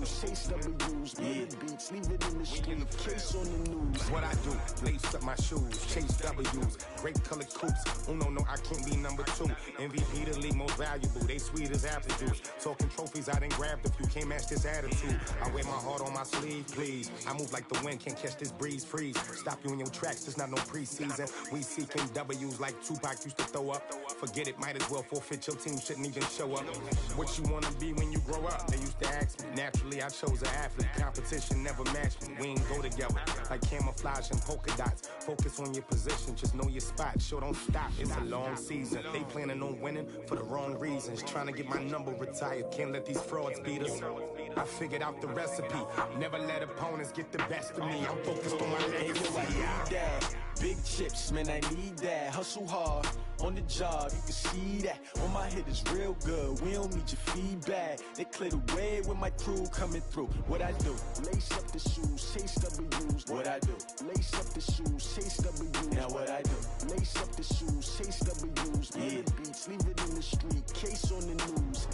shoes, chase W's, beats, leave it in the street, case on the news. What I do, lace up my shoes, chase W's, great colored coops. Uno, no, I can't be number 2. MVP the league most valuable, they sweet as apple juice. Talking trophies, I done grabbed a few, can't match this attitude. I wear my heart on my sleeve, please. I move like the wind, can't catch this breeze, freeze. Stop you in your tracks, there's not no preseason. We seeking W's like Tupac used to throw up. Forget it, might as well forfeit, your team shouldn't even show up. What you wanna be when you grow up? They used to ask me. Naturally, I chose an athlete. Competition never matched me. We ain't go together like camouflage and polka dots. Focus on your position, just know your spot. Sure, don't stop, it's a long season. They planning on winning for the wrong reasons. Trying to get my number retired, can't let these frauds beat us. I figured out the recipe. Never let opponents get the best of me. I'm focused on my legacy. Big chips, man, I need that. Hustle hard on the job, you can see that. On my head is real good, we don't need your feedback. They clear the way with my crew coming through. What I do? Lace up the shoes, chase W's. What I do? Lace up the shoes, chase W's. Now what I do? Lace up the shoes, chase W's. Beats, leave it in the street, case on the news.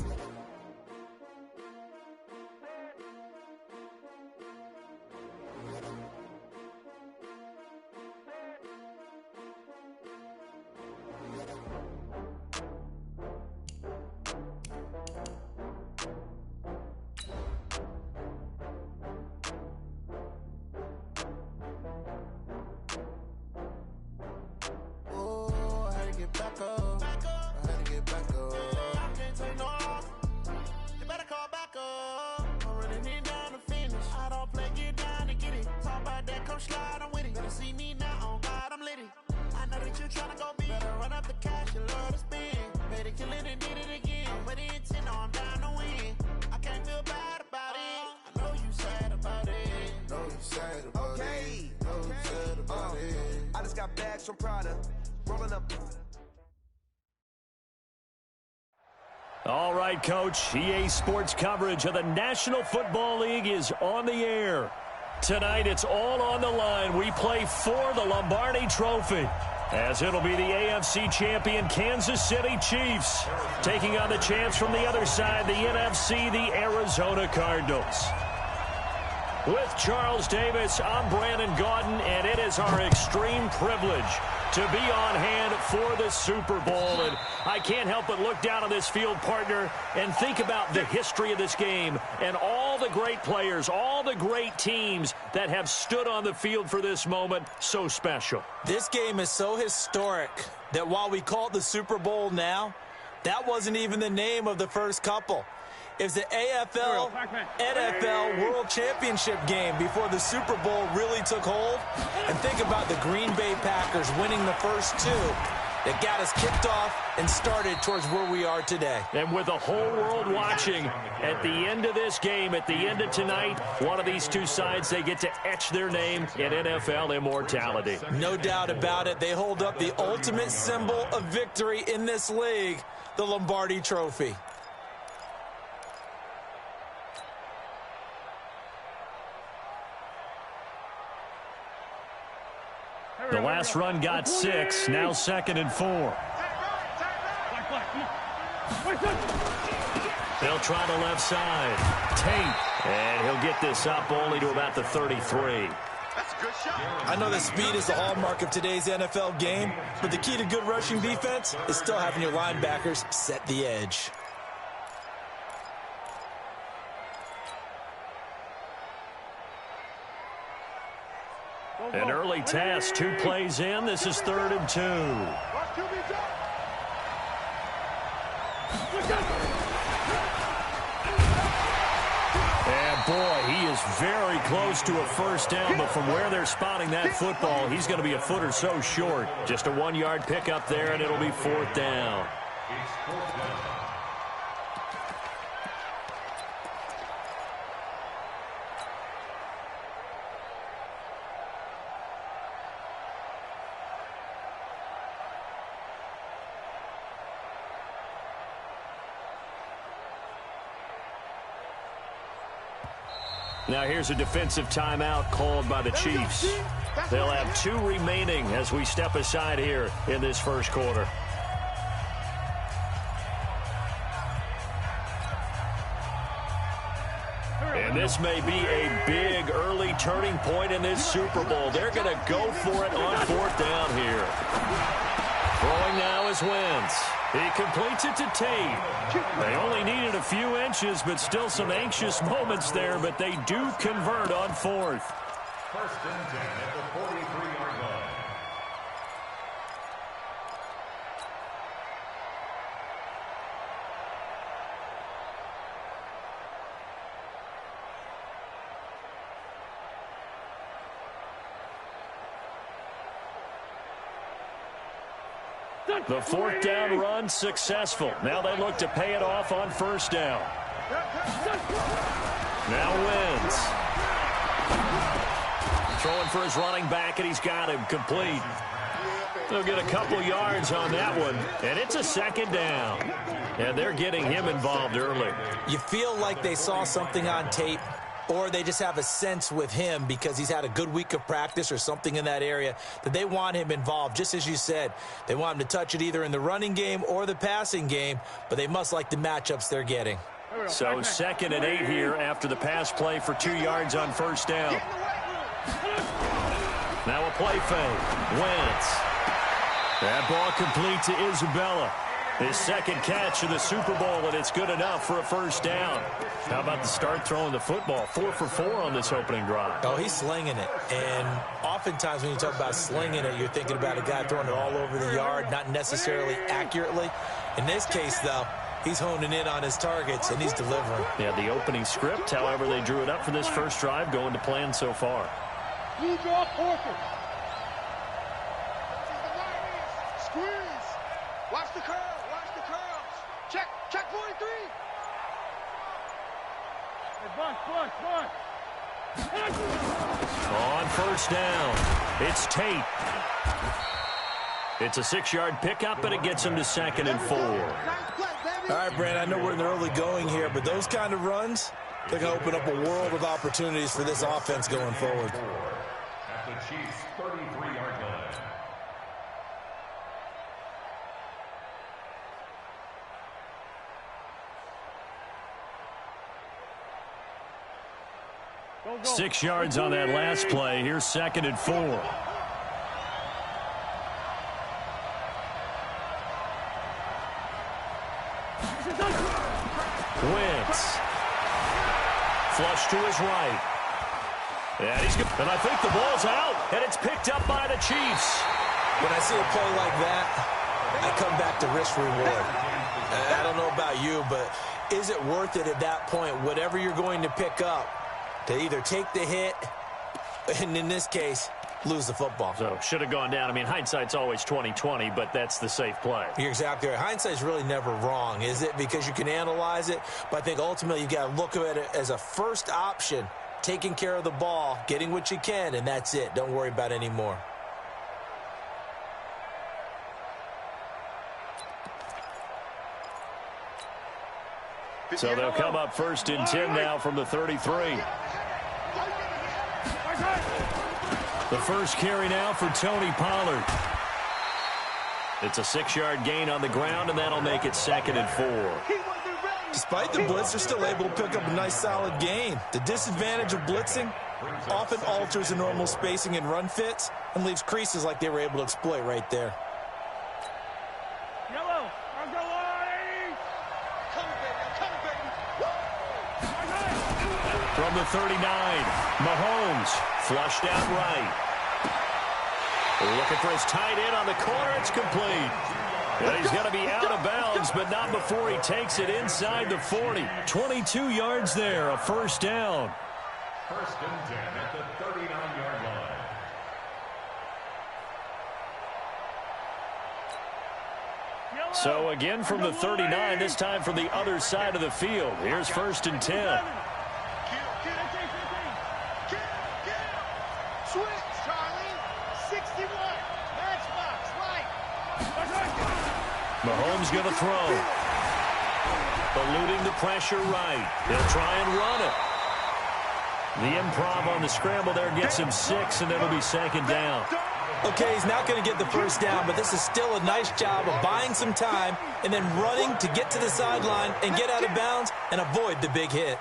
All right, Coach. EA Sports coverage of the National Football League is on the air. Tonight, it's all on the line. We play for the Lombardi Trophy, as it'll be the AFC champion Kansas City Chiefs taking on the champs from the other side, the NFC, the Arizona Cardinals. With Charles Davis, I'm Brandon Gaudin, and it is our extreme privilege to be on hand for the Super Bowl. And I can't help but look down on this field, partner, and think about the history of this game and all the great players, all the great teams that have stood on the field for this moment. So special. This game is so historic that while we call it the Super Bowl now, that wasn't even the name of the first couple. It was the AFL, NFL World Championship game before the Super Bowl really took hold. And think about the Green Bay Packers winning the first two that got us kicked off and started towards where we are today. And with the whole world watching, at the end of this game, at the end of tonight, one of these two sides, they get to etch their name in NFL immortality. No doubt about it. They hold up the ultimate symbol of victory in this league, the Lombardi Trophy. The last run got 6, now 2nd and 4. They'll try the left side. Tate, and he'll get this up only to about the 33. That's a good shot. I know that speed is the hallmark of today's NFL game, but the key to good rushing defense is still having your linebackers set the edge. An early test, 2 plays in. This is 3rd and 2. And boy, he is very close to a first down, but from where they're spotting that football, he's going to be a foot or so short. Just a 1-yard pickup there, and it'll be 4th down. Now here's a defensive timeout called by the Chiefs. They'll have 2 remaining as we step aside here in this first quarter. And And this may be a big early turning point in this Super Bowl. They're going to go for it on 4th down here. Throwing now is Wentz. He completes it to Tate. They only needed a few inches, but still some anxious moments there, but they do convert on 4th. 1st and 10 at the 43-yard line. The 4th down run successful. Now they look to pay it off on 1st down. Now Wentz. Throwing for his running back, and he's got him complete. They'll get a couple yards on that one, and it's a 2nd down. And they're getting him involved early. You feel like they saw something on tape, or they just have a sense with him because he's had a good week of practice or something in that area that they want him involved. Just as you said, they want him to touch it either in the running game or the passing game, but they must like the matchups they're getting. So 2nd and 8 here after the pass play for 2 yards on 1st down. Now a play fake. Wentz. That ball complete to Isabella. His 2nd catch of the Super Bowl, and it's good enough for a 1st down. How about the start throwing the football? 4 for 4 on this opening drive. Oh, he's slinging it. And oftentimes when you talk about slinging it, you're thinking about a guy throwing it all over the yard, not necessarily accurately. In this case, though, he's honing in on his targets, and he's delivering. Yeah, the opening script, however, they drew it up for this first drive, going to plan so far. You draw Porter. Squeeze. Watch the curl. Watch the curls. Check 43. Bunch. On 1st down, it's Tate. It's a 6-yard pickup, and it gets him to 2nd and 4. All right, Brand, I know we're in the early going here, but those kind of runs, they're going to open up a world of opportunities for this offense going forward. At the Chiefs' 33-yard line. Go. 6 yards on that last play. Here's 2nd and 4. Wentz. Flush to his right. And he's good. And I think the ball's out, and it's picked up by the Chiefs. When I see a play like that, I come back to risk reward. I don't know about you, but is it worth it at that point, whatever you're going to pick up, to either take the hit, and in this case, lose the football? So should have gone down. I mean, hindsight's always 20/20, but that's the safe play. You're exactly right. Hindsight's really never wrong, is it? Because you can analyze it, but I think ultimately you got to look at it as a first option, taking care of the ball, getting what you can, and that's it. Don't worry about any more. So they'll come up 1st and 10 now from the 33. The first carry now for Tony Pollard. It's a 6-yard gain on the ground, and that'll make it 2nd and 4. Despite the blitz, they're still able to pick up a nice, solid gain. The disadvantage of blitzing often alters the normal spacing and run fits and leaves creases like they were able to exploit right there. Yellow. From the 39, Mahomes flushed out right. Looking for his tight end on the corner. It's complete. And he's going to be out of bounds, but not before he takes it inside the 40. 22 yards there, a 1st down. 1st and 10 at the 39-yard line. So again from the 39, this time from the other side of the field. Here's 1st and 10. Switch, Charlie. 61. Matchbox, right. Mahomes going to throw. Eluding the pressure right. He'll try and run it. The improv on the scramble there gets him 6, and it'll be 2nd down. Okay, he's not going to get the 1st down, but this is still a nice job of buying some time and then running to get to the sideline and get out of bounds and avoid the big hit.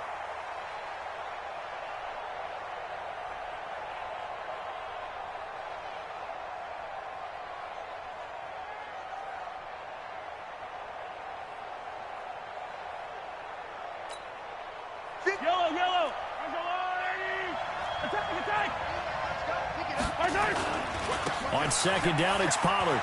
On second down, it's Pollard.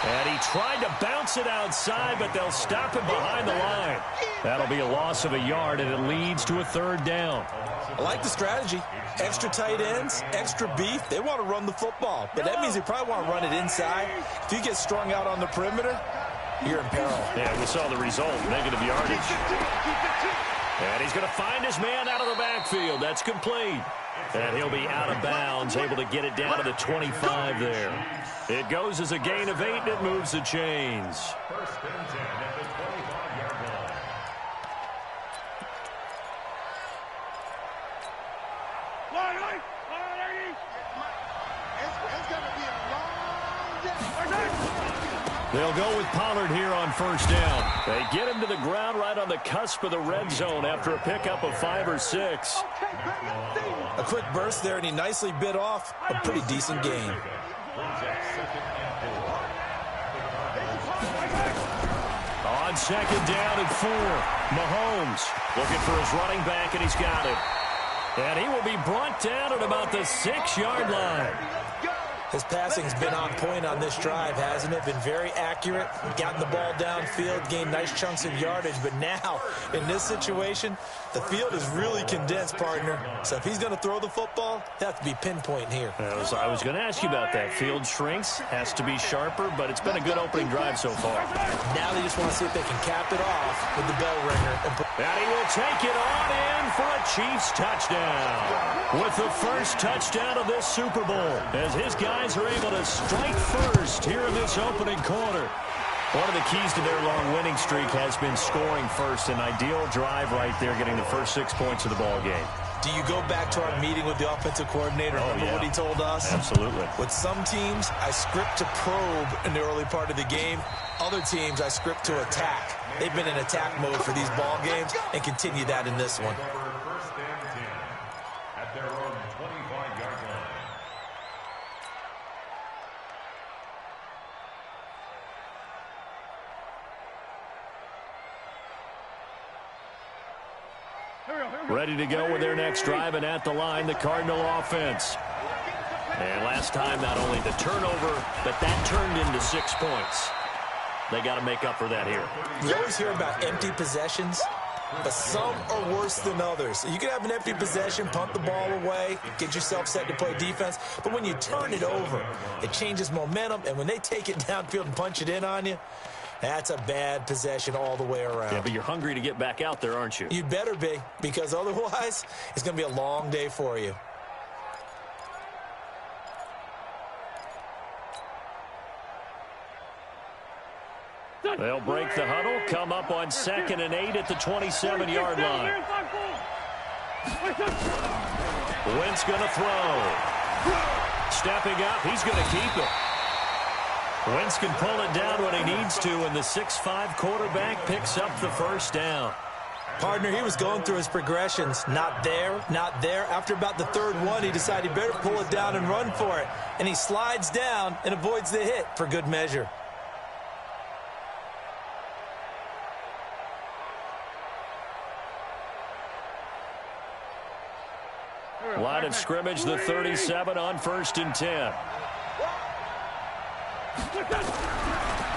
And he tried to bounce it outside, but they'll stop him behind the line. That'll be a loss of a yard, and it leads to a third down. I like the strategy. Extra tight ends, extra beef. They want to run the football, but that means they probably want to run it inside. If you get strung out on the perimeter, you're in peril. Yeah, we saw the result, negative yardage. And he's going to find his man out of the backfield. That's complete. And he'll be out of bounds, able to get it down to the 25 there. It goes as a gain of 8, and it moves the chains. First and 10 at the 25-yard line. It's going to be a long day. They'll go with Pollard here on first down. They get him to the ground right on the cusp of the red zone after a pickup of 5 or 6. A quick burst there, and he nicely bit off a pretty decent gain. On second down and 4, Mahomes looking for his running back, and he's got it. And he will be brought down at about the 6-yard line. His passing's been on point on this drive, hasn't it? Been very accurate, gotten the ball downfield, gained nice chunks of yardage. But now, in this situation, the field is really condensed, partner. So if he's going to throw the football, he'll have to be pinpoint here. I was going to ask you about that. Field shrinks, has to be sharper, but it's been a good opening drive so far. Now they just want to see if they can cap it off with the bell ringer. And he will take it on in for a Chiefs touchdown. With the first touchdown of this Super Bowl, as his guys are able to strike first here in this opening quarter. One of the keys to their long winning streak has been scoring first. An ideal drive right there, getting the first 6 points of the ball game. Do you go back to our meeting with the offensive coordinator? Remember what he told us? Absolutely. With some teams, I script to probe in the early part of the game. Other teams, I script to attack. They've been in attack mode for these ball games and continue that in this one. First and 10 at their own 25-yard line. Ready to go with their next drive, and at the line, the Cardinal offense. And last time, not only the turnover, but that turned into 6 points. They got to make up for that here. You always hear about empty possessions, but some are worse than others. You can have an empty possession, punt the ball away, get yourself set to play defense, but when you turn it over, it changes momentum, and when they take it downfield and punch it in on you, that's a bad possession all the way around. Yeah, but you're hungry to get back out there, aren't you? You'd better be, because otherwise, it's going to be a long day for you. They'll break the huddle, come up on 2nd and 8 at the 27-yard line. Wentz going to throw. Stepping up, he's going to keep it. Wentz can pull it down when he needs to, and the 6'5" quarterback picks up the first down. Partner, he was going through his progressions. Not there, not there. After about the third one, he decided he better pull it down and run for it. And he slides down and avoids the hit for good measure. Line of scrimmage, the 37 on 1st and 10.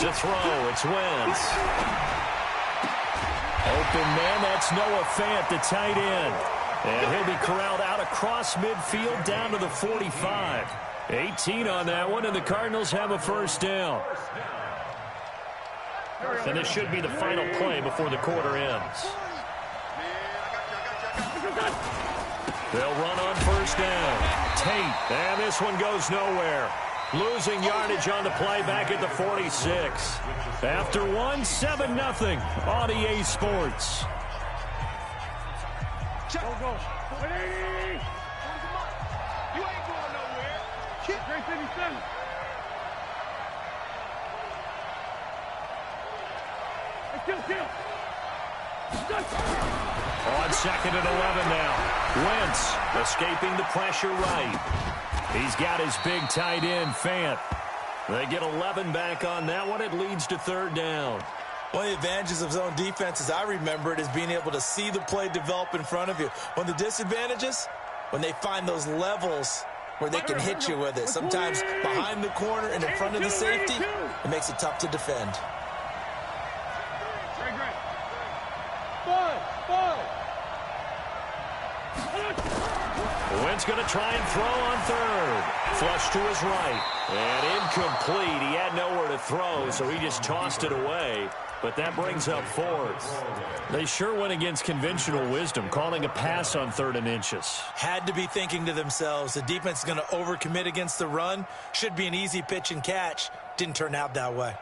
To throw, it's Wentz. Open man, that's Noah Fant, the tight end. And he'll be corralled out across midfield down to the 45. 18 on that one, and the Cardinals have a first down. And this should be the final play before the quarter ends. They'll run on first down. Tate, and this one goes nowhere. Losing yardage on the play back at the 46. After one, 7-0 on EA Sports. You ain't going nowhere. On 2nd and 11 now. Wentz escaping the pressure right. He's got his big tight end, Fant. They get 11 back on that one. It leads to 3rd down. One of the advantages of zone defense, as I remember it, is being able to see the play develop in front of you. One of the disadvantages, when they find those levels where they can hit you with it. Sometimes behind the corner and in front of the safety, it makes it tough to defend. Wynn's going to try and throw on third. Flush to his right. And incomplete. He had nowhere to throw, so he just tossed it away. But that brings up fourth. They sure went against conventional wisdom, calling a pass on 3rd and inches. Had to be thinking to themselves, the defense is going to overcommit against the run. Should be an easy pitch and catch. Didn't turn out that way.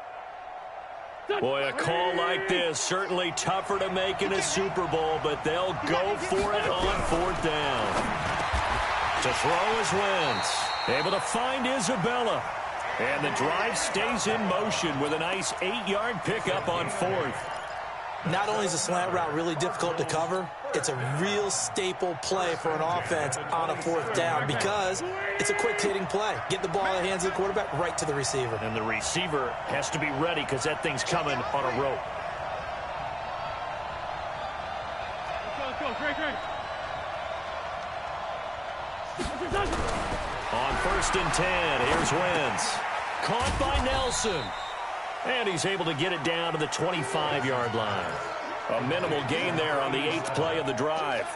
Boy, a call like this, certainly tougher to make in a Super Bowl, but they'll go for it on 4th down. To throw is Wentz. Able to find Isabella. And the drive stays in motion with a nice 8-yard pickup on 4th. Not only is a slant route really difficult to cover, it's a real staple play for an offense on a 4th down because it's a quick-hitting play. Get the ball in the hands of the quarterback right to the receiver. And the receiver has to be ready because that thing's coming on a rope. Let's go. Great. On 1st and 10, here's Wentz. Caught by Nelson. And he's able to get it down to the 25-yard line. A minimal gain there on the 8th play of the drive.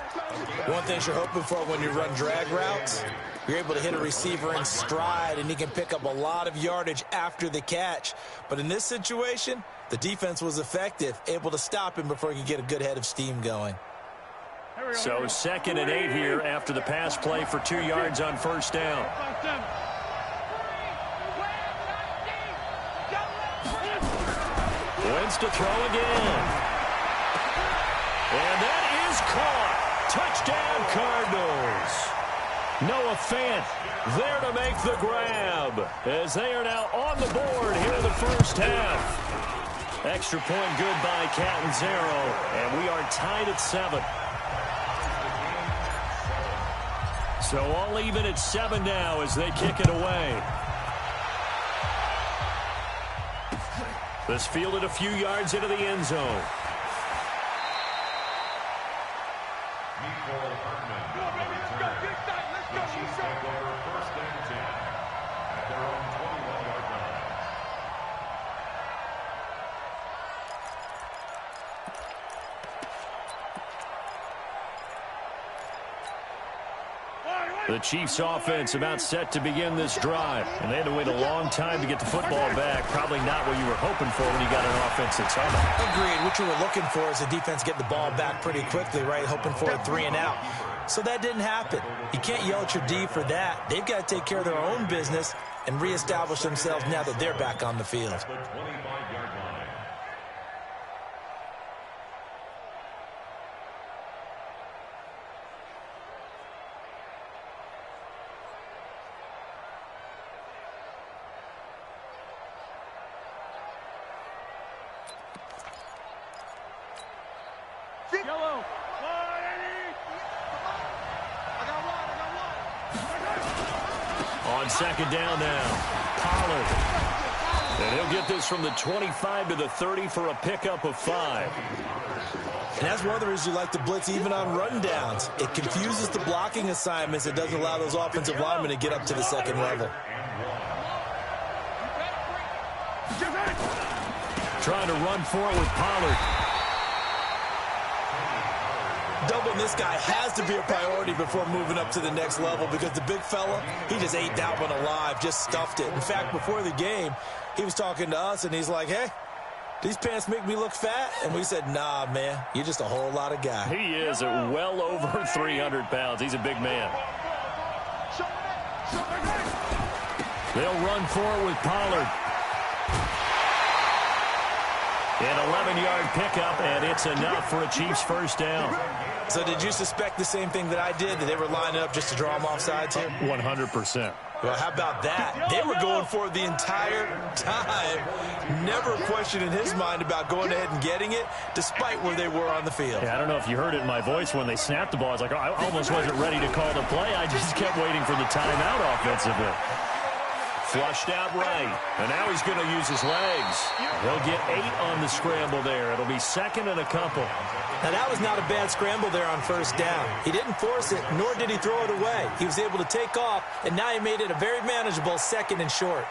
One thing you're hoping for when you run drag routes, you're able to hit a receiver in stride, and he can pick up a lot of yardage after the catch. But in this situation, the defense was effective, able to stop him before he could get a good head of steam going. So 2nd and 8 here after the pass play for 2 yards on 1st down. Wentz to throw again. And that is caught. Touchdown, Cardinals. Noah Fant there to make the grab as they are now on the board here in the first half. Extra point good by Catanzaro, and we are tied at 7. So all even at 7 now as they kick it away. This fielded a few yards into the end zone. The Chiefs offense about set to begin this drive. And they had to wait a long time to get the football back. Probably not what you were hoping for when you got an offense that's humming. Agreed. What you were looking for is the defense get the ball back pretty quickly, right? Hoping for a 3 and out. So that didn't happen. You can't yell at your D for that. They've got to take care of their own business and reestablish themselves now that they're back on the field. Yellow. On 2nd down now, Pollard. And he'll get this from the 25 to the 30 for a pickup of 5. And that's one of the reasons you like to blitz even on rundowns. It confuses the blocking assignments. It doesn't allow those offensive linemen to get up to the 2nd level. Trying to run for it with Pollard. Doubling this guy has to be a priority before moving up to the next level because the big fella, he just ate that one alive, just stuffed it. In fact, before the game, he was talking to us, and he's like, hey, these pants make me look fat? And we said, nah, man, you're just a whole lot of guy. He is well over 300 pounds. He's a big man. They'll run for it with Pollard. An 11-yard pickup, and it's enough for a Chiefs first down. So did you suspect the same thing that I did, that they were lining up just to draw them off sides here? 100%. Well, how about that? They were going for it the entire time, never questioning his mind about going ahead and getting it, despite where they were on the field. Yeah, I don't know if you heard it in my voice when they snapped the ball. I was like, oh, I almost wasn't ready to call the play. I just kept waiting for the timeout offensively. Flushed out right, and now he's going to use his legs. He'll get 8 on the scramble there. It'll be 2nd and a couple. Now, that was not a bad scramble there on first down. He didn't force it, nor did he throw it away. He was able to take off, and now he made it a very manageable 2nd and short.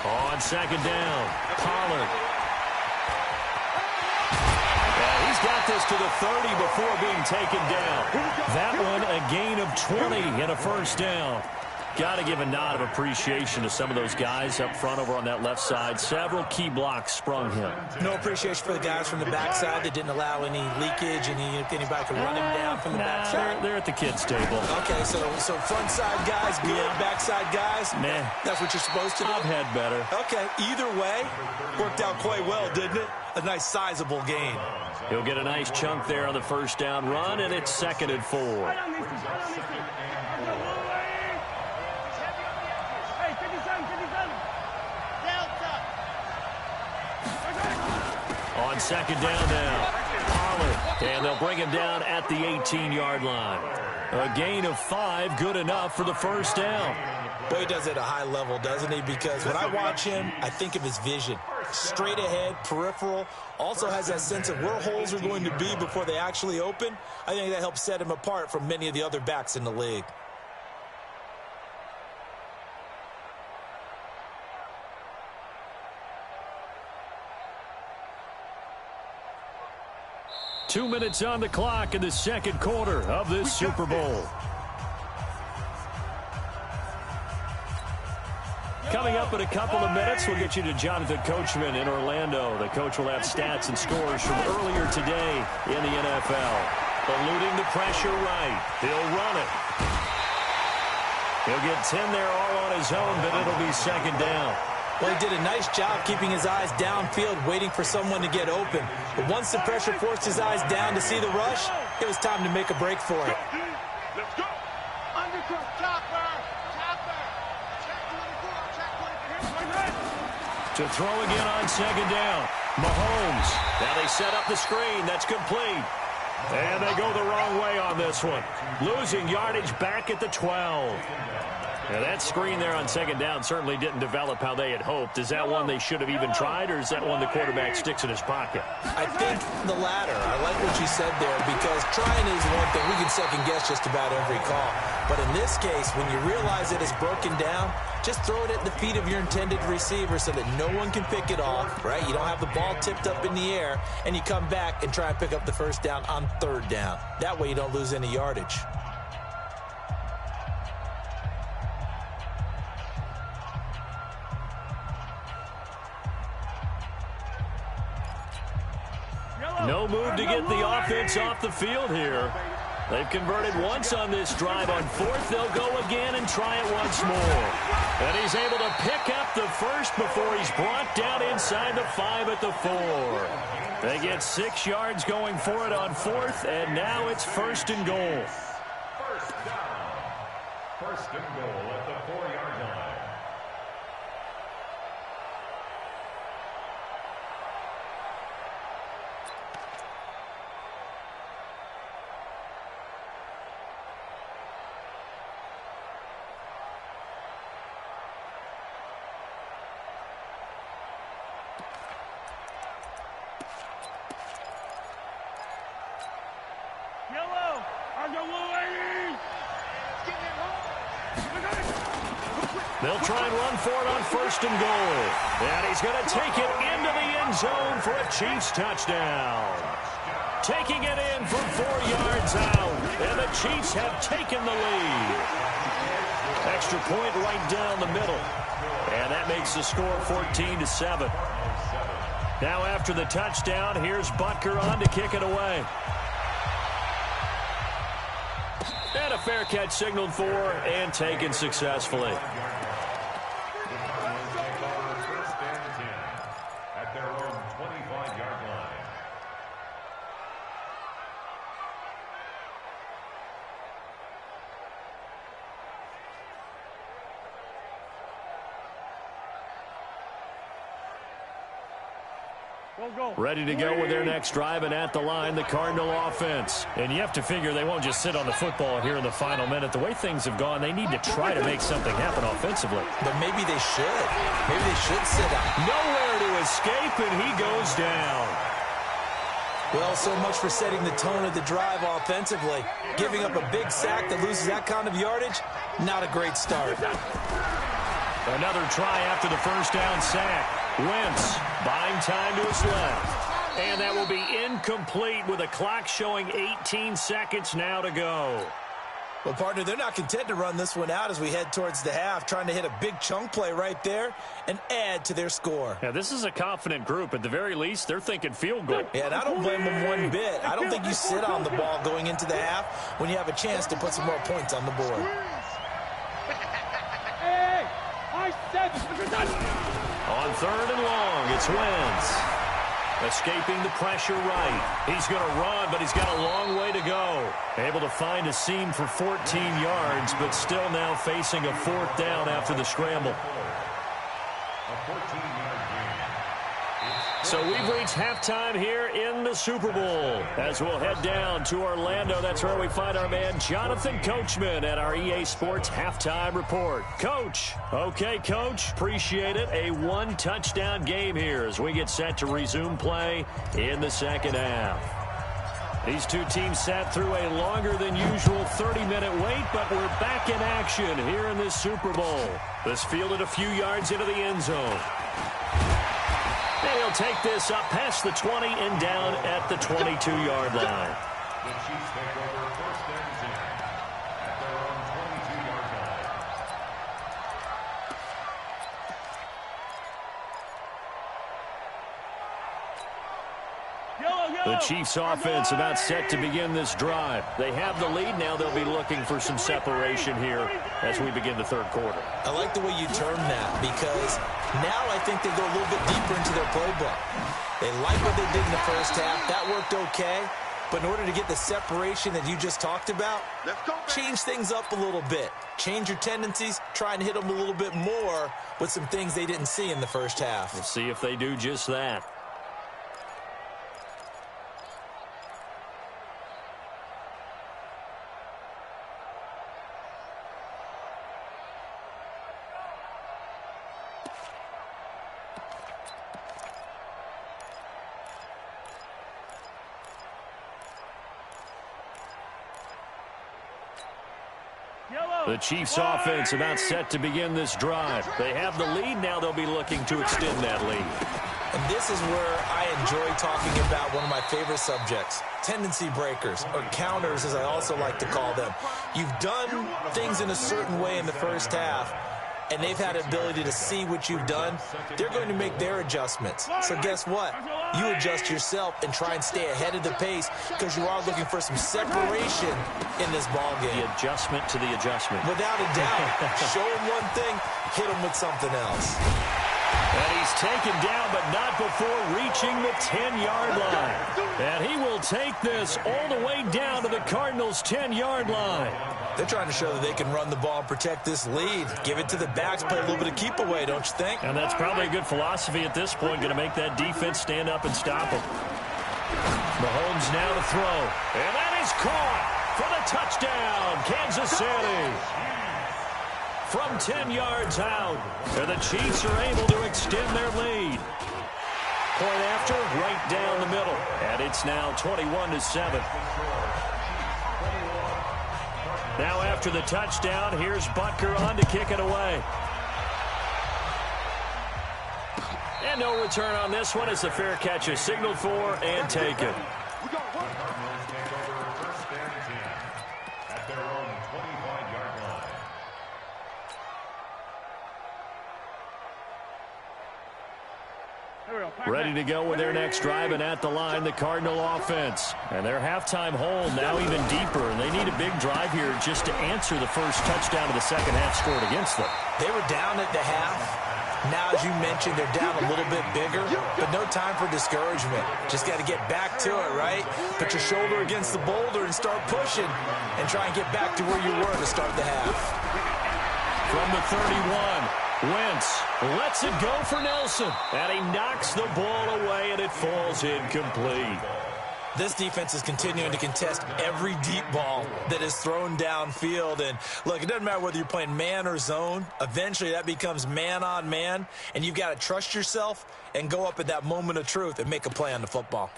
On 2nd down, Pollard. Yeah, he's got this to the 30 before being taken down. That one a gain of 20 and a first down. Got to give a nod of appreciation to some of those guys up front over on that left side. Several key blocks sprung him. No appreciation for the guys from the backside that didn't allow any leakage, and anybody could run him down from the backside. They're at the kids' table. Okay, so front side guys good, backside guys, nah. That's what you're supposed to do? I've had better. Okay, either way, worked out quite well, didn't it? A nice sizable gain. He'll get a nice chunk there on the first down run, and it's 2nd and 4. On 2nd down now, Pollard, and they'll bring him down at the 18-yard line. A gain of 5, good enough for the first down. Boy, he does it at a high level, doesn't he? Because when I watch him, I think of his vision. Straight ahead, peripheral, also has that sense of where holes are going to be before they actually open. I think that helps set him apart from many of the other backs in the league. Two minutes on the clock in the second quarter of this Super Bowl. Coming up in a couple of minutes, we'll get you to Jonathan Coachman in Orlando. The coach will have stats and scores from earlier today in the NFL. Eluding the pressure right. He'll run it. He'll get 10 there all on his own, but it'll be 2nd down. Well, he did a nice job keeping his eyes downfield, waiting for someone to get open. But once the pressure forced his eyes down to see the rush, it was time to make a break for it. Let's go. Undercut, chopper. To throw again on 2nd down. Mahomes. Now they set up the screen. That's complete. And they go the wrong way on this one. Losing yardage back at the 12. Now that screen there on 2nd down certainly didn't develop how they had hoped. Is that one they should have even tried, or is that one the quarterback sticks in his pocket? I think the latter. I like what you said there, because trying is one thing. We can second guess just about every call. But in this case, when you realize it is broken down, just throw it at the feet of your intended receiver so that no one can pick it off, right? You don't have the ball tipped up in the air, and you come back and try and pick up the first down on 3rd down. That way you don't lose any yardage. No move to get the offense off the field here. They've converted once on this drive. On 4th, they'll go again and try it once more. And he's able to pick up the first before he's brought down inside the 5 at the 4. They get 6 yards going for it on 4th, and now it's 1st and goal. First down. 1st and goal at the 4-yard line. They'll try and run for it on 1st and goal. And he's going to take it into the end zone for a Chiefs touchdown. Taking it in from 4 yards out. And the Chiefs have taken the lead. Extra point right down the middle. And that makes the score 14-7. Now after the touchdown, here's Butker on to kick it away. And a fair catch signaled for and taken successfully. At their own 25-yard line. Ready to go with their next drive, and at the line, the Cardinal offense. And you have to figure they won't just sit on the football here in the final minute. The way things have gone, they need to try to make something happen offensively. But maybe they should. Maybe they should sit out. Nowhere to escape, and he goes down. Well, so much for setting the tone of the drive offensively. Giving up a big sack that loses that kind of yardage, not a great start. Another try after the first down sack. Wentz buying time to his left. And that will be incomplete with a clock showing 18 seconds now to go. Well, partner, they're not content to run this one out as we head towards the half, trying to hit a big chunk play right there and add to their score. Yeah, this is a confident group. At the very least, they're thinking field goal. Yeah, and I don't blame them one bit. I don't think you sit on the ball going into the half when you have a chance to put some more points on the board. Hey, I said On third and long, it's Wentz. Escaping the pressure right. He's going to run, but he's got a long way to go. Able to find a seam for 14 yards, but still now facing a fourth down after the scramble. So we've reached halftime here in the Super Bowl. As we'll head down to Orlando, that's where we find our man Jonathan Coachman at our EA Sports Halftime Report. Coach. Okay, Coach. Appreciate it. A one-touchdown game here as we get set to resume play in the second half. These two teams sat through a longer than usual 30-minute wait, but we're back in action here in this Super Bowl. This fielded a few yards into the end zone. And he'll take this up past the 20 and down at the 22-yard line. The Chiefs take over first and 10 at their own 22-yard line. The Chiefs offense about set to begin this drive. They have the lead. Now they'll be looking for some separation here as we begin the third quarter. I like the way you term that because now I think they go a little bit deeper into their playbook. They like what they did in the first half. That worked okay. But in order to get the separation that you just talked about, change things up a little bit. Change your tendencies, try and hit them a little bit more with some things they didn't see in the first half. We'll see if they do just that. The Chiefs offense about set to begin this drive. They have the lead. Now they'll be looking to extend that lead. And this is where I enjoy talking about one of my favorite subjects, tendency breakers, or counters as I also like to call them. You've done things in a certain way in the first half, and they've had the ability to see what you've done. They're going to make their adjustments. So guess what? You adjust yourself and try and stay ahead of the pace because you are looking for some separation in this ball game. The adjustment to the adjustment. Without a doubt. Show them one thing, hit them with something else. And he's taken down, but not before reaching the 10-yard line. And he will take this all the way down to the Cardinals' 10-yard line. They're trying to show that they can run the ball and protect this lead. Give it to the backs, play a little bit of keep away, don't you think? And that's probably a good philosophy at this point, going to make that defense stand up and stop them. Mahomes now to throw. And that is caught for the touchdown, Kansas City. From 10 yards out, and the Chiefs are able to extend their lead. Point after, right down the middle. And it's now 21-7. Now after the touchdown, here's Butker on to kick it away. And no return on this one as the fair catch is signaled for and taken. Ready to go with their next drive, and at the line, the Cardinal offense. And their halftime hole now even deeper, and they need a big drive here just to answer the first touchdown of the second half scored against them. They were down at the half. Now, as you mentioned, they're down a little bit bigger, but no time for discouragement. Just got to get back to it, right? Put your shoulder against the boulder and start pushing and try and get back to where you were to start the half. From the 31, Wentz lets it go for Nelson, and he knocks the ball away, and it falls incomplete. This defense is continuing to contest every deep ball that is thrown downfield. And, look, it doesn't matter whether you're playing man or zone. Eventually, that becomes man on man, and you've got to trust yourself and go up at that moment of truth and make a play on the football.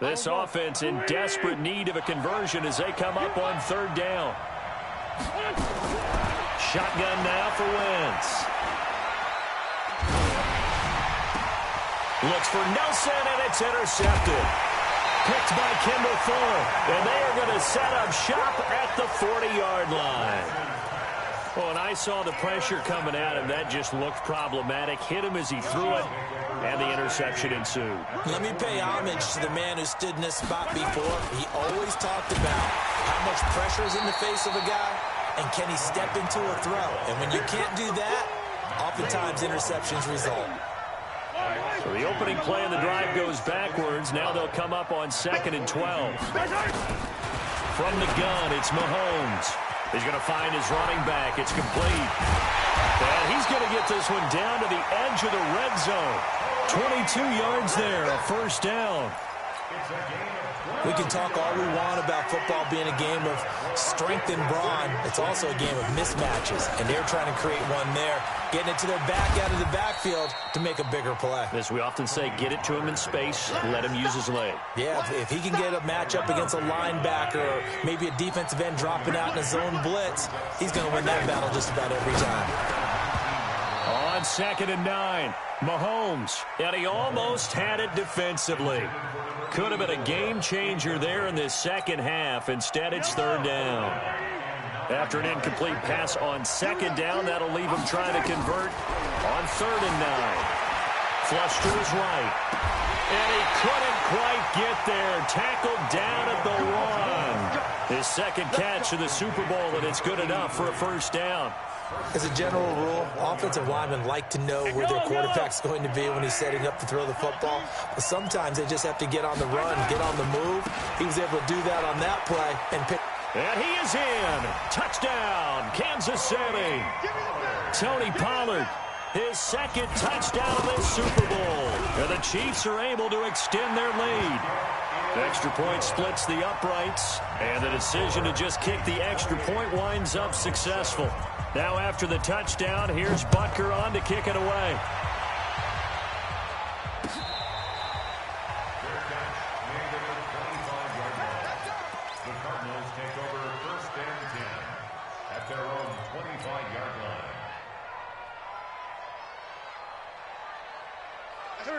This offense in desperate need of a conversion as they come up on third down. Shotgun now for Wentz. Looks for Nelson, and it's intercepted. Picked by Kendall Fuller, and they are going to set up shop at the 40-yard line. Well, and I saw the pressure coming at him. That just looked problematic. Hit him as he threw it, and the interception ensued. Let me pay homage to the man who stood in this spot before. He always talked about how much pressure is in the face of a guy, and can he step into a throw. And when you can't do that, oftentimes interceptions result. So the opening play of the drive goes backwards. Now they'll come up on 2nd and 12. From the gun, it's Mahomes. He's going to find his running back. It's complete. And he's going to get this one down to the edge of the red zone. 22 yards there, a first down. We can talk all we want about football being a game of strength and brawn. It's also a game of mismatches, and they're trying to create one there, getting it to their back out of the backfield to make a bigger play. As we often say, get it to him in space, let him use his leg. Yeah, if he can get a matchup against a linebacker or maybe a defensive end dropping out in a zone blitz, he's going to win that battle just about every time. On 2nd and 9, Mahomes, and he almost had it defensively. Could have been a game changer there in this second half. Instead, it's third down. After an incomplete pass on 2nd down, that'll leave him trying to convert on 3rd and 9. Flush to his right. And he couldn't quite get there. Tackled down at the 1. His second catch of the Super Bowl, and it's good enough for a first down. As a general rule, offensive linemen like to know where their quarterback's going to be when he's setting up to throw the football. But sometimes they just have to get on the run, get on the move. He was able to do that on that play and pick. And he is in. Touchdown, Kansas City. Tony Pollard, his second touchdown of this Super Bowl. And the Chiefs are able to extend their lead. The extra point splits the uprights, and the decision to just kick the extra point winds up successful. Now after the touchdown, here's Butker on to kick it away. The Cardinals take over 1st and 10 at their own 25-yard line.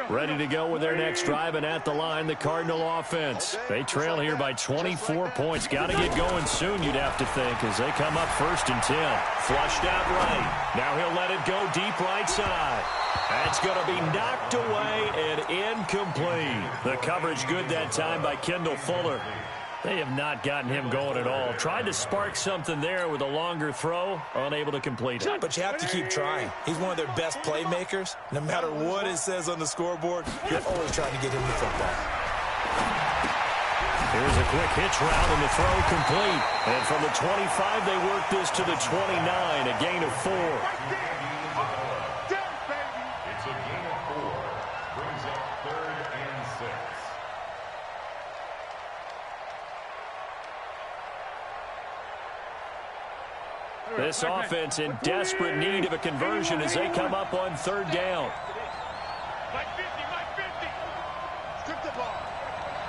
Ready to go with their next drive, and at the line, the Cardinal offense. They trail here by 24 points. Got to get going soon, you'd have to think, as they come up 1st and 10. Flushed out right. Now he'll let it go deep right side. That's going to be knocked away and incomplete. The coverage good that time by Kendall Fuller. They have not gotten him going at all. Tried to spark something there with a longer throw, unable to complete it. But you have to keep trying. He's one of their best playmakers. No matter what it says on the scoreboard, you're always trying to get him the football. Here's a quick hitch route and the throw complete. And from the 25, they work this to the 29, a gain of 4. It's a gain of 4. Brings up 3rd and 6. This offense in desperate need of a conversion as they come up on 3rd down. Mike 50, Mike 50. Strip the ball.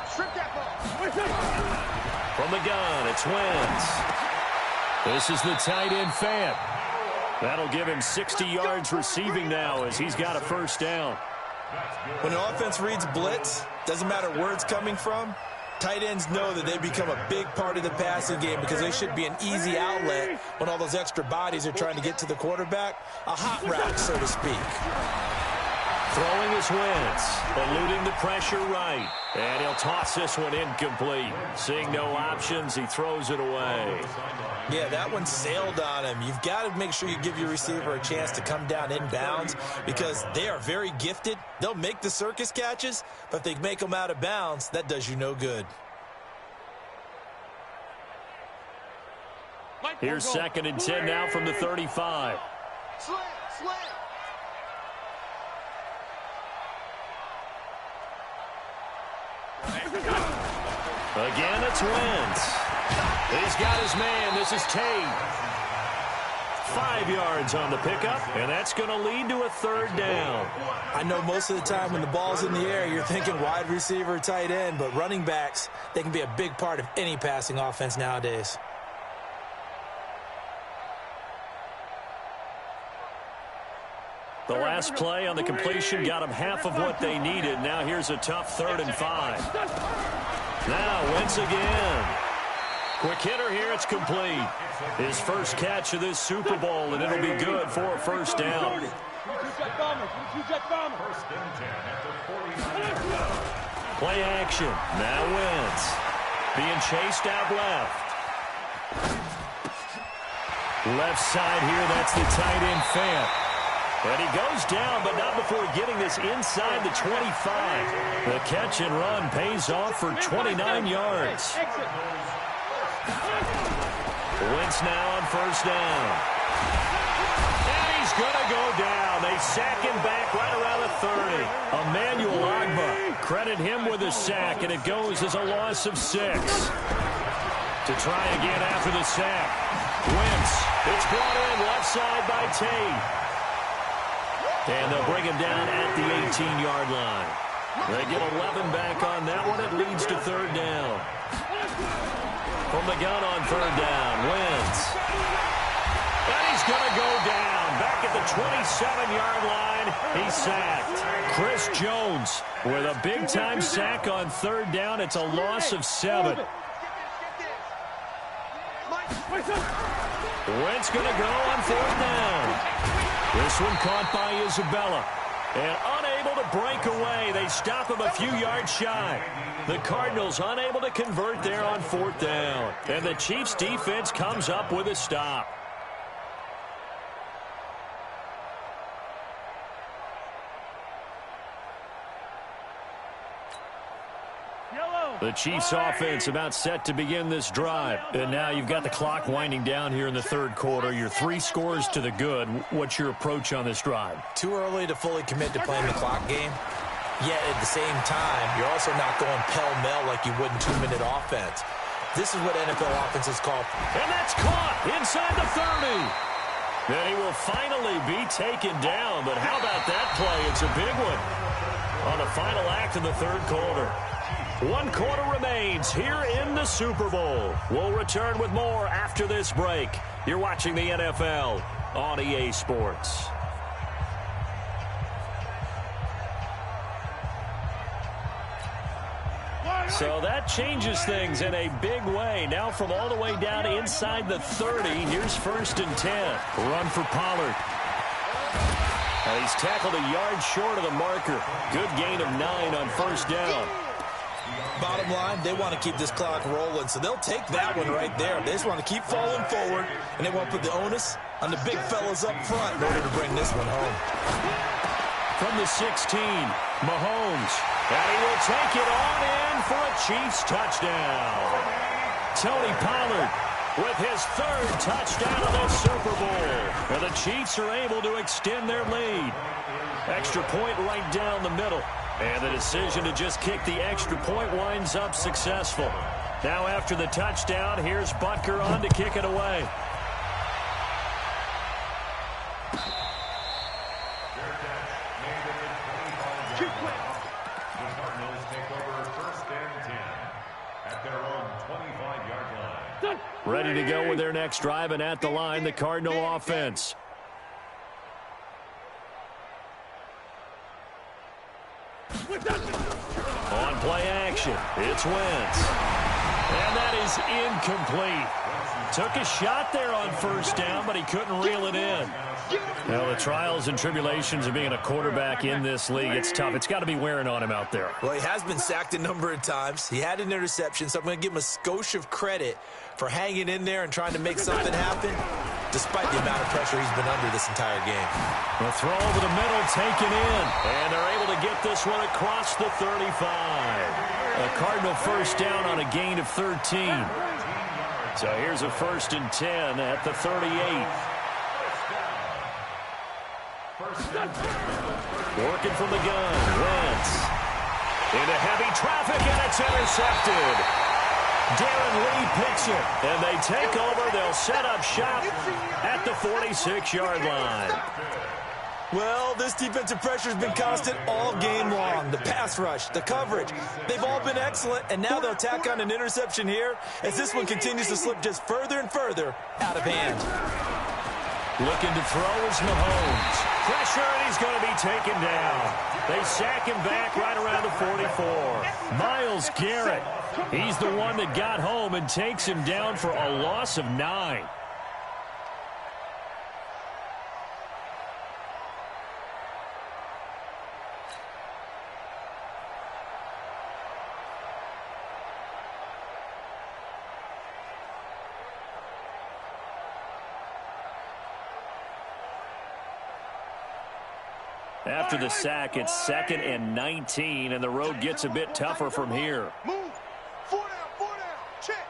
Strip that ball. From the gun, it's Wentz. This is the tight end Fant. That'll give him 60 yards receiving now as he's got a first down. When an offense reads blitz, doesn't matter where it's coming from, tight ends know that they become a big part of the passing game because they should be an easy outlet when all those extra bodies are trying to get to the quarterback. A hot route, so to speak. Throwing is Wentz, eluding the pressure right. And he'll toss this one incomplete. Seeing no options, he throws it away. Yeah, that one sailed on him. You've got to make sure you give your receiver a chance to come down inbounds because they are very gifted. They'll make the circus catches, but if they make them out of bounds, that does you no good. Here's 2nd and 10 now from the 35. Sling, sling. Again, it's Wentz. He's got his man. This is Tate. 5 yards on the pickup, and that's going to lead to a 3rd down. I know most of the time when the ball's in the air, you're thinking wide receiver, tight end, but running backs, they can be a big part of any passing offense nowadays. The last play on the completion got them half of what they needed. Now here's a tough 3rd and 5. Now Wentz again. Quick hitter here, it's complete. His first catch of this Super Bowl, and it'll be good for a 1st down. Play action. Now Wentz. Being chased out left. Left side here, that's the tight end Fant. And he goes down, but not before getting this inside the 25. The catch and run pays off for 29 yards. Wentz now on 1st down. And he's going to go down. They sack him back right around the 30. Emmanuel Ogbah, credit him with a sack, and it goes as a loss of 6. To try again after the sack. Wentz, it's brought in left side by Tate. And they'll bring him down at the 18-yard line. They get 11 back on that one. It leads to 3rd down. From the gun on 3rd down, Wentz. And he's going to go down. Back at the 27-yard line, he's sacked. Chris Jones with a big-time sack on 3rd down. It's a loss of 7. Wentz going to go on 4th down. This one caught by Isabella. And unable to break away. They stop him a few yards shy. The Cardinals unable to convert there on 4th down. And the Chiefs defense comes up with a stop. The Chiefs offense about set to begin this drive. And now you've got the clock winding down here in the 3rd quarter. You're 3 scores to the good. What's your approach on this drive? Too early to fully commit to playing the clock game. Yet at the same time, you're also not going pell-mell like you would in 2-minute offense. This is what NFL offenses call. And that's caught inside the 30. Then he will finally be taken down. But how about that play? It's a big one on the final act of the 3rd quarter. 1 quarter remains here in the Super Bowl. We'll return with more after this break. You're watching the NFL on EA Sports. So that changes things in a big way. Now from all the way down inside the 30, here's 1st and 10. Run for Pollard. And he's tackled a yard short of the marker. Good gain of 9 on 1st down. Bottom line, they want to keep this clock rolling, so they'll take that one right there. They just want to keep falling forward, and they want to put the onus on the big fellas up front in order to bring this one home. From the 16, Mahomes. And he will take it on in for a Chiefs touchdown. Tony Pollard with his 3rd touchdown of the Super Bowl. And the Chiefs are able to extend their lead. Extra point right down the middle. And the decision to just kick the extra point winds up successful. Now after the touchdown, here's Butker on to kick it away. The Cardinals take over 1st and 10 at their own 25-yard line. Ready to go with their next drive, and at the line, the Cardinal offense. On play action, it's Wentz. And that is incomplete. Took a shot there on first down, but he couldn't reel it in. Well, the trials and tribulations of being a quarterback in this league, it's tough. It's got to be wearing on him out there. Well, he has been sacked a number of times. He had an interception, so I'm going to give him a skosh of credit for hanging in there and trying to make something happen, despite the amount of pressure he's been under this entire game. The throw over the middle taken in, and they're able to get this one across the 35. A Cardinal first down on a gain of 13. So here's a 1st and 10 at the 38. Working from the gun, Wentz. Into heavy traffic, and it's intercepted. Darren Lee picks it, and they take over. They'll set up shop at the 46-yard line. Well, this defensive pressure has been constant all game long. The pass rush, the coverage, they've all been excellent, and now they'll tack on an interception here as this one continues to slip just further and further out of hand. Looking to throw is Mahomes. Pressure, and he's going to be taken down. They sack him back right around the 44. Myles Garrett, he's the one that got home and takes him down for a loss of 9. After the sack, it's 2nd and 19, and the road gets a bit tougher from here. Move. 4 down. Check.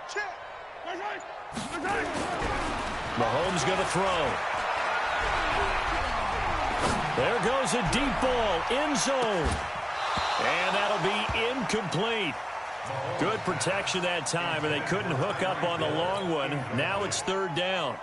Mahomes going to throw. There goes a deep ball, end zone. And that'll be incomplete. Good protection that time, and they couldn't hook up on the long one. Now it's 3rd down.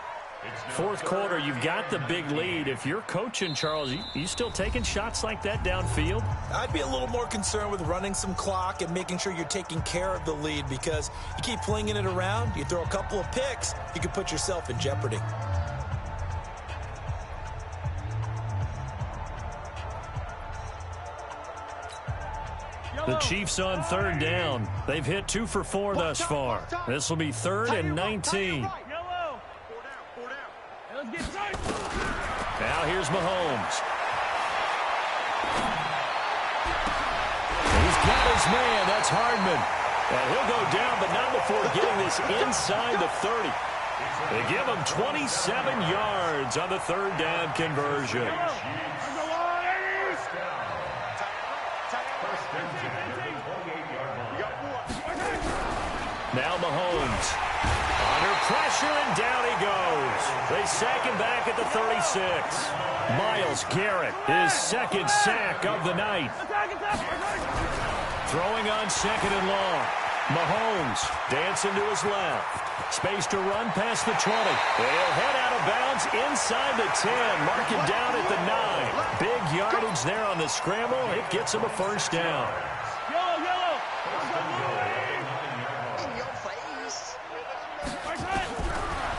4th quarter, you've got the big lead. If you're coaching, Charles, you still taking shots like that downfield? I'd be a little more concerned with running some clock and making sure you're taking care of the lead, because you keep flinging it around, you throw a couple of picks, you can put yourself in jeopardy. The Chiefs on 3rd down. They've hit 2 for 4 thus far. This will be 3rd and 19. Now here's Mahomes. He's got his man. That's Hardman. And he'll go down, but not before getting this inside the 30. They give him 27 yards on the 3rd down conversion. Now Mahomes. Under pressure, and down he goes. They sack him back at the 36. Myles Garrett, his 2nd sack of the night. Throwing on 2nd and long. Mahomes dancing to his left. Space to run past the 20. They'll head out of bounds inside the 10. Mark it down at the 9. Big yardage there on the scramble. It gets him a 1st down.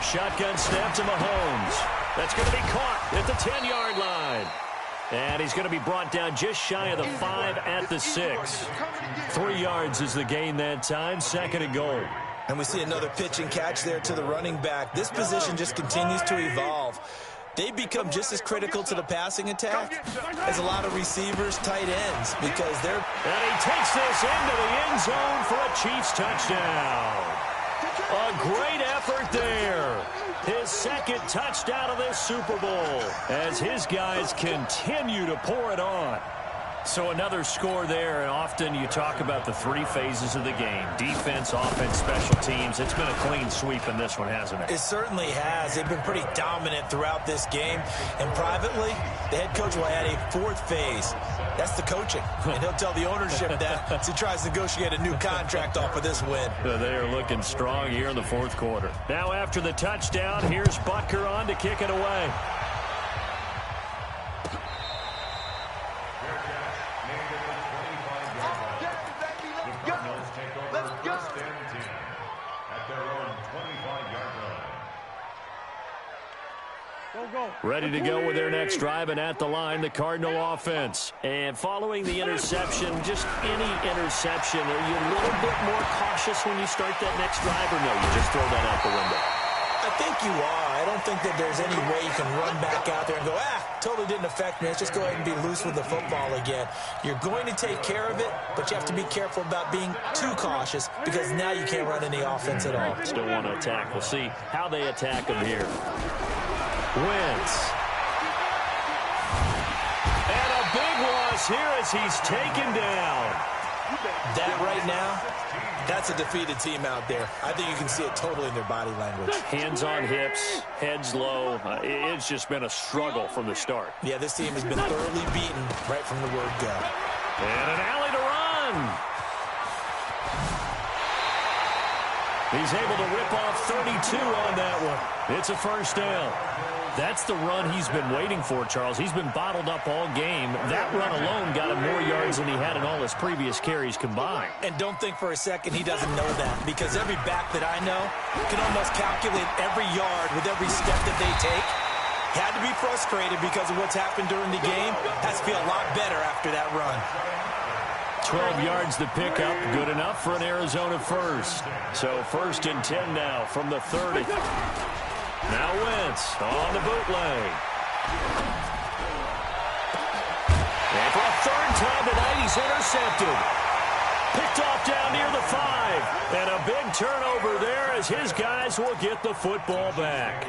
Shotgun snap to Mahomes. That's going to be caught at the 10-yard line. And he's going to be brought down just shy of the 5 at the 6. 3 yards is the gain that time. 2nd and goal. And we see another pitch and catch there to the running back. This position just continues to evolve. They become just as critical to the passing attack as a lot of receivers, tight ends, because they're... And he takes this into the end zone for a Chiefs touchdown. A great effort there. His 2nd touchdown of this Super Bowl as his guys continue to pour it on. So another score there, and often you talk about the 3 phases of the game. Defense, offense, special teams. It's been a clean sweep in this one, hasn't it? It certainly has. They've been pretty dominant throughout this game. And privately, the head coach will add a 4th phase. That's the coaching. And he'll tell the ownership that as he tries to negotiate a new contract off of this win. They are looking strong here in the 4th quarter. Now after the touchdown, here's Butker on to kick it away. Ready to go with their next drive, and at the line, the Cardinal offense. And following the interception, just any interception, are you a little bit more cautious when you start that next drive, or no, you just throw that out the window? I think you are. I don't think that there's any way you can run back out there and go, totally didn't affect me. Let's just go ahead and be loose with the football again. You're going to take care of it, but you have to be careful about being too cautious because now you can't run any offense at all. Still want to attack. We'll see how they attack him here. Wentz. And a big loss here as he's taken down. That right now, that's a defeated team out there. I think you can see it totally in their body language. Hands on hips, heads low. It's just been a struggle from the start. Yeah, this team has been thoroughly beaten right from the word go. And an alley to run. He's able to rip off 32 on that one. It's a first down. That's the run he's been waiting for, Charles. He's been bottled up all game. That run alone got him more yards than he had in all his previous carries combined. And don't think for a second he doesn't know that, because every back that I know can almost calculate every yard with every step that they take. Had to be frustrated because of what's happened during the game. Has to feel a lot better after that run. 12 yards to pick up, good enough for an Arizona first. So 1st and 10 now from the 30. Now Wentz on the bootleg. And for a third time tonight, he's intercepted. Picked off down near the 5. And a big turnover there as his guys will get the football back.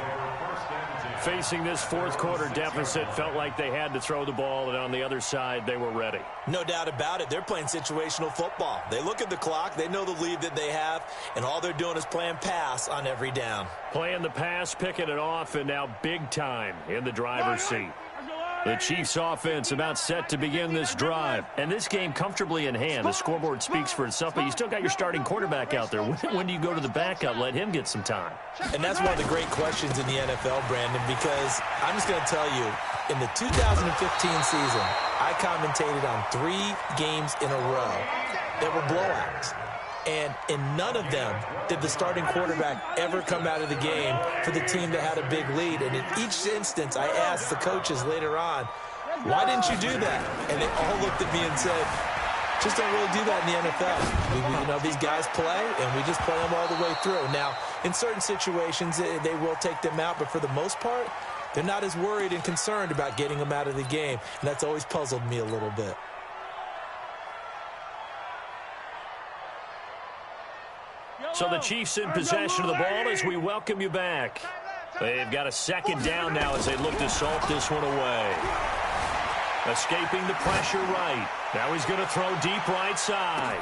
Facing this fourth quarter deficit, felt like they had to throw the ball, and on the other side, they were ready. No doubt about it. They're playing situational football. They look at the clock, they know the lead that they have, and all they're doing is playing pass on every down. Playing the pass, picking it off, and now big time in the driver's seat. The Chiefs offense about set to begin this drive. And this game comfortably in hand. The scoreboard speaks for itself, but you still got your starting quarterback out there. When do you go to the backup? Let him get some time. And that's one of the great questions in the NFL, Brandon, because I'm just going to tell you, in the 2015 season, I commentated on 3 games in a row that were blowouts. And in none of them did the starting quarterback ever come out of the game for the team that had a big lead. And in each instance, I asked the coaches later on, why didn't you do that? And they all looked at me and said, just don't really do that in the NFL. These guys play, and we just play them all the way through. Now, in certain situations, they will take them out, but for the most part, they're not as worried and concerned about getting them out of the game. And that's always puzzled me a little bit. So the Chiefs in possession of the ball as we welcome you back. They've got a second down now as they look to salt this one away. Escaping the pressure right. Now he's going to throw deep right side.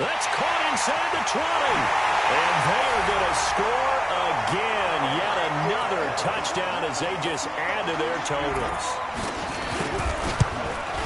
That's caught inside the 20. And they are going to score again. Yet another touchdown as they just add to their totals.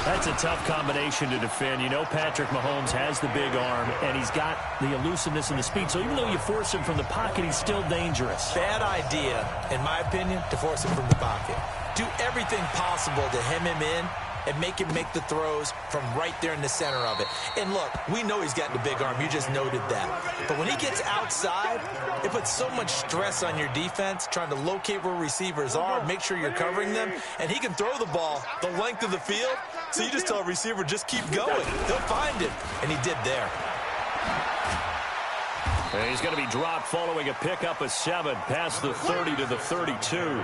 That's a tough combination to defend. You know Patrick Mahomes has the big arm, and he's got the elusiveness and the speed. So even though you force him from the pocket, he's still dangerous. Bad idea, in my opinion, to force him from the pocket. Do everything possible to hem him in and make him make the throws from right there in the center of it. And look, we know he's got the big arm. You just noted that. But when he gets outside, it puts so much stress on your defense, trying to locate where receivers are, make sure you're covering them, and he can throw the ball the length of the field. So you just tell a receiver, just keep going. They'll find him. And he did there. And he's going to be dropped following a pickup of 7 past the 30 to the 32.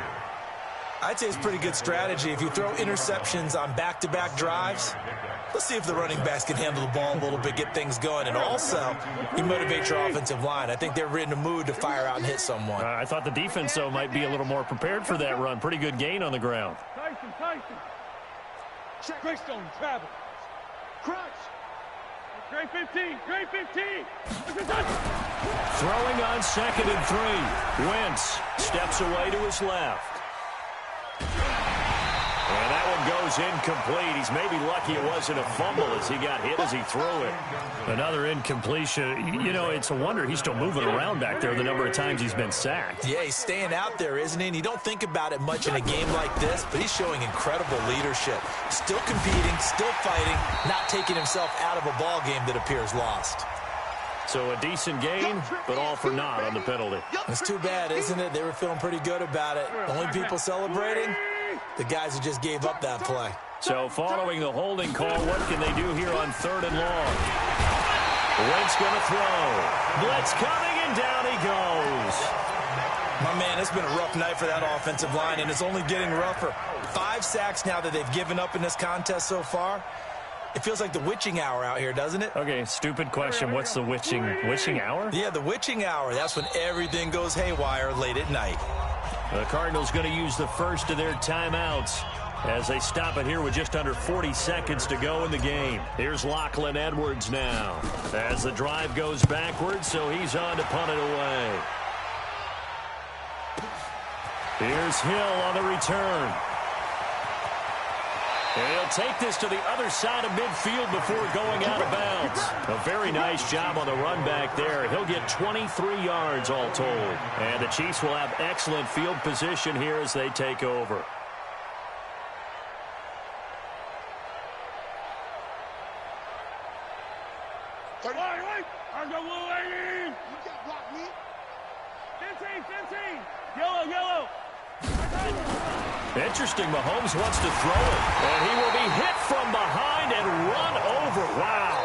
I'd say it's a pretty good strategy. If you throw interceptions on back-to-back drives, let's see if the running backs can handle the ball a little bit, get things going. And also, you motivate your offensive line. I think they're in the mood to fire out and hit someone. I thought the defense, though, might be a little more prepared for that run. Pretty good gain on the ground. Tyson. Greystone, travel. Crunch. Great 15. Throwing on 2nd and 3. Wentz steps away to his left. And that one goes incomplete. He's maybe lucky it wasn't a fumble as he got hit as he threw it. Another incompletion. You know, it's a wonder he's still moving around back there the number of times he's been sacked. Yeah, he's staying out there, isn't he? And you don't think about it much in a game like this, but he's showing incredible leadership. Still competing, still fighting, not taking himself out of a ball game that appears lost. So a decent gain, but all for naught on the penalty. It's too bad, isn't it? They were feeling pretty good about it. The only people celebrating, the guys who just gave up that play. So following the holding call, what can they do here on 3rd and long? Wentz going to throw. Blitz coming, and down he goes. My man, it's been a rough night for that offensive line, and it's only getting rougher. 5 sacks now that they've given up in this contest so far. It feels like the witching hour out here, doesn't it? Okay, stupid question. What's the witching hour? Yeah, the witching hour. That's when everything goes haywire late at night. The Cardinals going to use the first of their timeouts as they stop it here with just under 40 seconds to go in the game. Here's Lachlan Edwards now as the drive goes backwards, so he's on to punt it away. Here's Hill on the return. And he'll take this to the other side of midfield before going out of bounds. A very nice job on the run back there. He'll get 23 yards all told. And the Chiefs will have excellent field position here as they take over. Interesting, Mahomes wants to throw it, and he will be hit from behind and run over. Wow.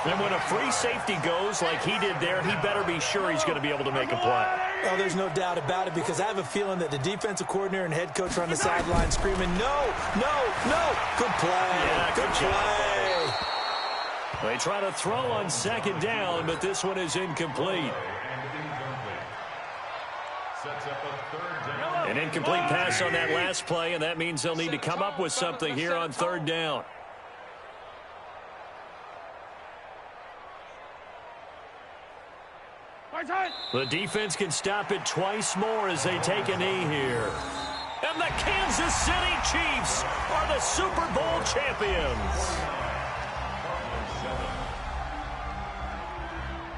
And when a free safety goes like he did there, he better be sure he's going to be able to make a play. Oh, there's no doubt about it, because I have a feeling that the defensive coordinator and head coach are on the sideline screaming, no, no, no. Good play. Yeah, good play. They try to throw on 2nd down, but this one is incomplete. An incomplete pass on that last play, and that means they'll need to come up with something here on 3rd down. The defense can stop it twice more as they take a knee here. And the Kansas City Chiefs are the Super Bowl champions.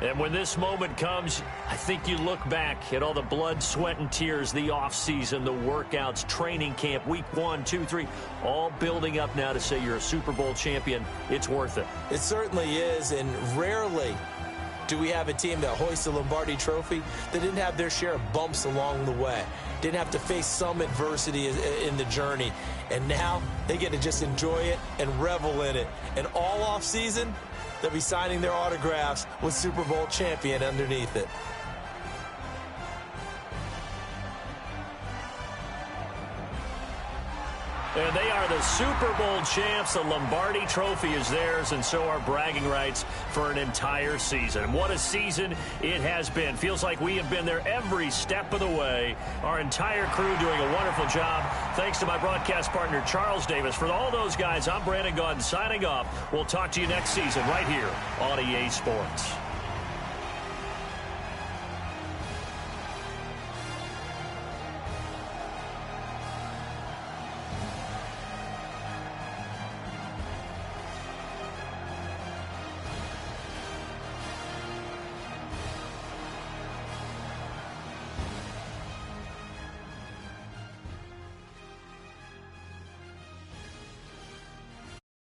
And when this moment comes, I think you look back at all the blood, sweat, and tears, the offseason, the workouts, training camp, week 1, 2, 3, all building up now to say you're a Super Bowl champion. It's worth it. It certainly is, and rarely do we have a team that hoists the Lombardi Trophy that didn't have their share of bumps along the way, didn't have to face some adversity in the journey, and now they get to just enjoy it and revel in it. And all offseason, they'll be signing their autographs with Super Bowl champion underneath it. And they are the Super Bowl champs. The Lombardi Trophy is theirs, and so are bragging rights for an entire season. What a season it has been. Feels like we have been there every step of the way. Our entire crew doing a wonderful job. Thanks to my broadcast partner, Charles Davis. For all those guys, I'm Brandon Gaudin signing off. We'll talk to you next season right here on EA Sports.